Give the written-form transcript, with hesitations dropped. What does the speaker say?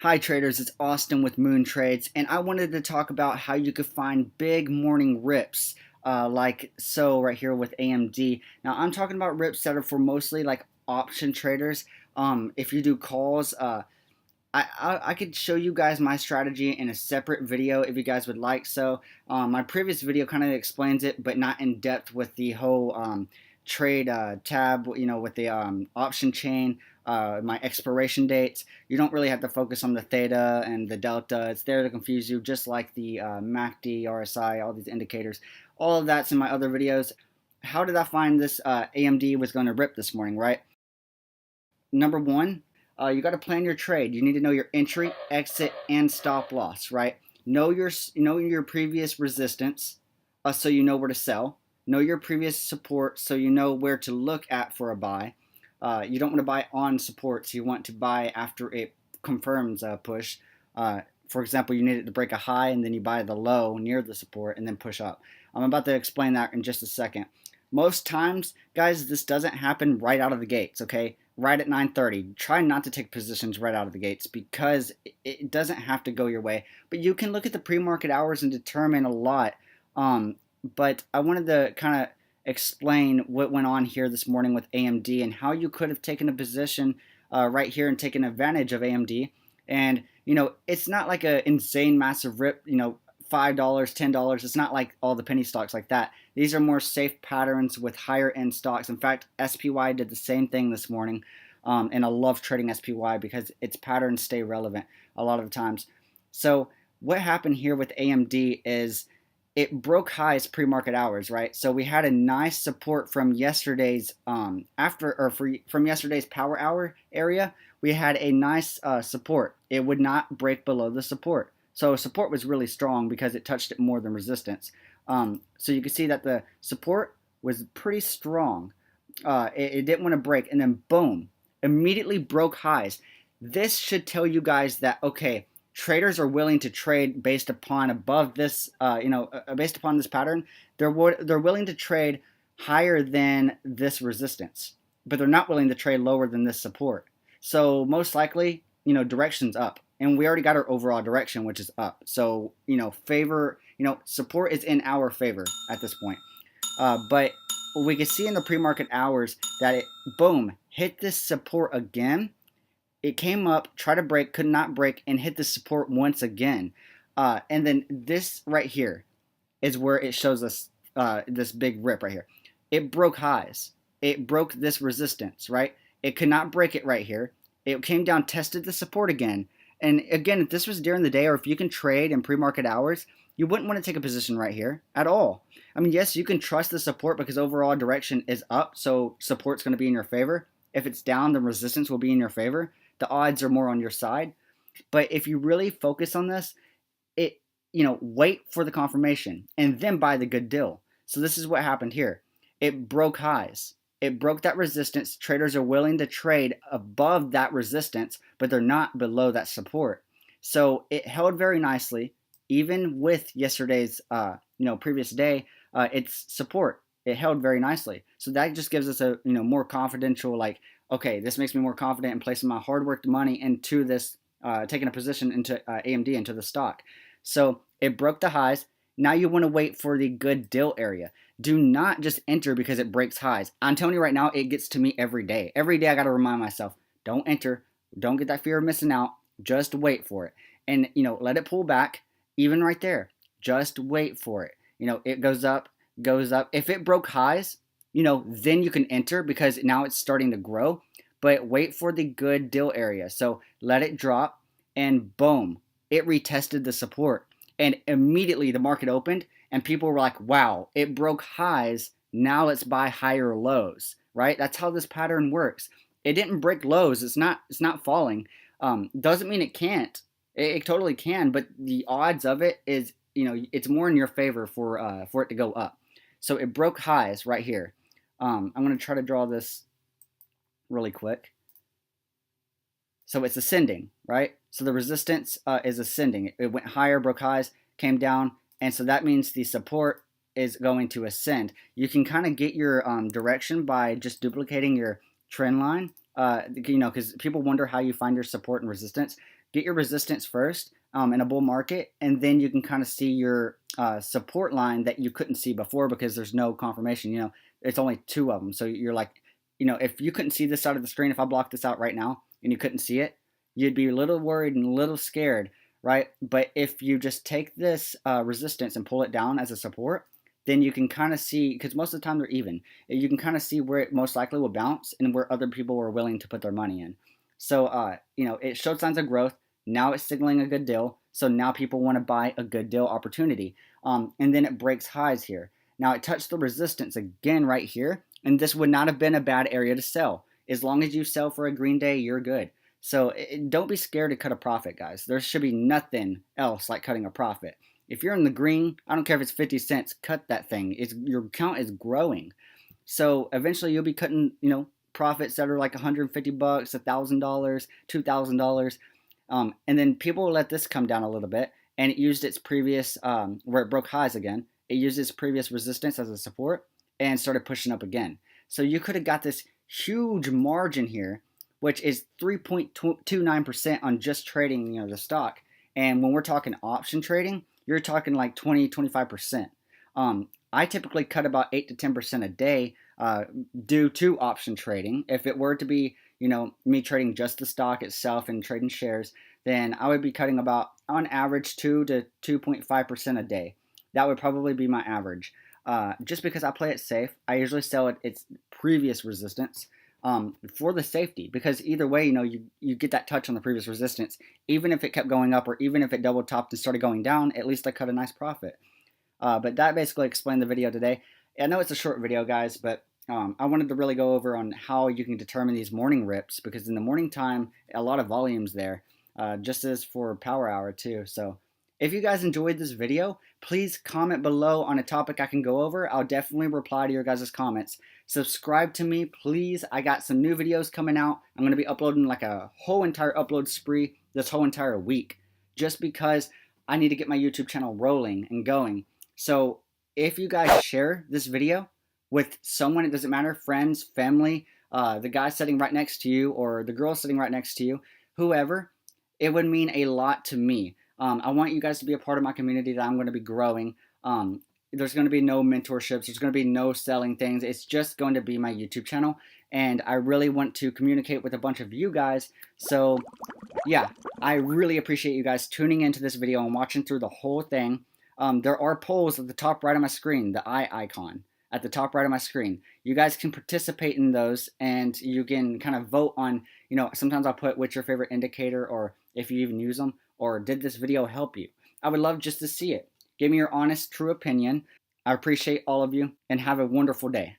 Hi traders, it's Austin with Moon Trades, and I wanted to talk about how you could find big morning rips like so right here with AMD. Now I'm talking about rips that are for mostly like option traders. If you do calls, I could show you guys my strategy in a separate video if you guys would like. So my previous video kind of explains it, but not in depth with the whole trade tab, with the option chain, my expiration dates. You don't really have to focus on the theta and the delta. It's there to confuse you, just like the MACD, RSI, all these indicators. All of that's in my other videos. How did I find this AMD was going to rip this morning, right? Number one, you got to plan your trade. You need to know your entry, exit, and stop loss, right? Know your previous resistance, so you know where to sell. Know your previous support, so you know where to look at for a buy. You don't want to buy on supports. You want to buy after it confirms a push. For example, you need it to break a high, and then you buy the low near the support, and then push up. I'm about to explain that in just a second. Most times, guys, this doesn't happen right out of the gates, okay? Right at 9:30. Try not to take positions right out of the gates because it doesn't have to go your way. But you can look at the pre-market hours and determine a lot. But I wanted to kind of explain what went on here this morning with AMD and how you could have taken a position right here and taken advantage of AMD. And it's not like an insane massive rip. $5, $10. It's not like all the penny stocks like that. These are more safe patterns with higher end stocks. In fact, SPY did the same thing this morning. And I love trading SPY because its patterns stay relevant a lot of the times. So what happened here with AMD is it broke highs pre-market hours, right? So we had a nice support from yesterday's from yesterday's power hour area. We had a nice support. It would not break below the support. So support was really strong because it touched it more than resistance. So you can see that the support was pretty strong. It didn't want to break, and then boom, immediately broke highs. This should tell you guys that, okay, traders are willing to trade based upon above this, based upon this pattern. They're willing to trade higher than this resistance, but they're not willing to trade lower than this support. So most likely, direction's up. And we already got our overall direction, which is up. So, support is in our favor at this point. But we can see in the pre-market hours that it, boom, hit this support again. It came up, tried to break, could not break, and hit the support once again. And then this right here is where it shows us this big rip right here. It broke highs. It broke this resistance, right? It could not break it right here. It came down, tested the support again. And again, if this was during the day or if you can trade in pre-market hours, you wouldn't want to take a position right here at all. I mean, yes, you can trust the support because overall direction is up, so support's going to be in your favor. If it's down, the resistance will be in your favor. The odds are more on your side. But if you really focus on this, wait for the confirmation and then buy the good deal. So this is what happened here. It broke highs. It broke that resistance. Traders are willing to trade above that resistance, but they're not below that support. So it held very nicely, even with yesterday's, previous day, its support. It held very nicely. So that just gives us a, more confidential, like, okay, this makes me more confident in placing my hard worked money into this, taking a position into AMD, into the stock. So it broke the highs. Now you want to wait for the good deal area. Do not just enter because it breaks highs. I'm telling you right now, it gets to me every day. Every day I got to remind myself, don't enter. Don't get that fear of missing out. Just wait for it. And, let it pull back, even right there. Just wait for it. It goes up, goes up. If it broke highs, then you can enter because now it's starting to grow. But wait for the good deal area. So let it drop and boom, it retested the support. And immediately the market opened and people were like, wow, it broke highs. Now let's buy higher lows, right? That's how this pattern works. It didn't break lows. It's not falling. Doesn't mean it can't. It totally can, but the odds of it is, it's more in your favor for it to go up. So it broke highs right here. I'm going to try to draw this really quick. So it's ascending, right? So the resistance is ascending. It went higher, broke highs, came down, and so that means the support is going to ascend. You can kind of get your direction by just duplicating your trend line. Because people wonder how you find your support and resistance. get your resistance first in a bull market, and then you can kind of see your support line that you couldn't see before because there's no confirmation. It's only two of them. So you're like, if you couldn't see this side of the screen, if I blocked this out right now and you couldn't see it, you'd be a little worried and a little scared, right? But if you just take this resistance and pull it down as a support, then you can kind of see, because most of the time they're even, you can kind of see where it most likely will bounce and where other people were willing to put their money in. So, it showed signs of growth. Now it's signaling a good deal. So now people want to buy a good deal opportunity. And then it breaks highs here. Now it touched the resistance again right here. And this would not have been a bad area to sell. As long as you sell for a green day, you're good. So don't be scared to cut a profit, guys. There should be nothing else like cutting a profit. If you're in the green, I don't care if it's 50 cents, cut that thing. Your account is growing. So eventually you'll be cutting, profits that are like $150, $1,000, $2,000. And then people will let this come down a little bit, and it used its previous, where it broke highs again, it used its previous resistance as a support and started pushing up again. So you could have got this huge margin here, which is 3.29% on just trading, the stock. And when we're talking option trading, you're talking like 20, 25%. I typically cut about 8 to 10% a day due to option trading. If it were to be, me trading just the stock itself and trading shares, then I would be cutting about, on average, 2 to 2.5% a day. That would probably be my average. Just because I play it safe, I usually sell at its previous resistance for the safety. Because either way, you get that touch on the previous resistance. Even if it kept going up or even if it double topped and started going down, at least I cut a nice profit. But that basically explained the video today. I know it's a short video, guys, but I wanted to really go over on how you can determine these morning rips, because in the morning time, a lot of volumes there, just as for power hour too. So if you guys enjoyed this video, please comment below on a topic I can go over. I'll definitely reply to your guys' comments. Subscribe to me, please. I got some new videos coming out. I'm going to be uploading like a whole entire upload spree this whole entire week, just because I need to get my YouTube channel rolling and going. So if you guys share this video with someone, it doesn't matter, friends, family, the guy sitting right next to you or the girl sitting right next to you, whoever, it would mean a lot to me. I want you guys to be a part of my community that I'm going to be growing. There's going to be no mentorships. There's going to be no selling things. It's just going to be my YouTube channel. And I really want to communicate with a bunch of you guys. So yeah, I really appreciate you guys tuning into this video and watching through the whole thing. There are polls at the top right of my screen, the eye icon at the top right of my screen. You guys can participate in those, and you can kind of vote on, sometimes I'll put what's your favorite indicator, or if you even use them, or did this video help you? I would love just to see it. Give me your honest, true opinion. I appreciate all of you, and have a wonderful day.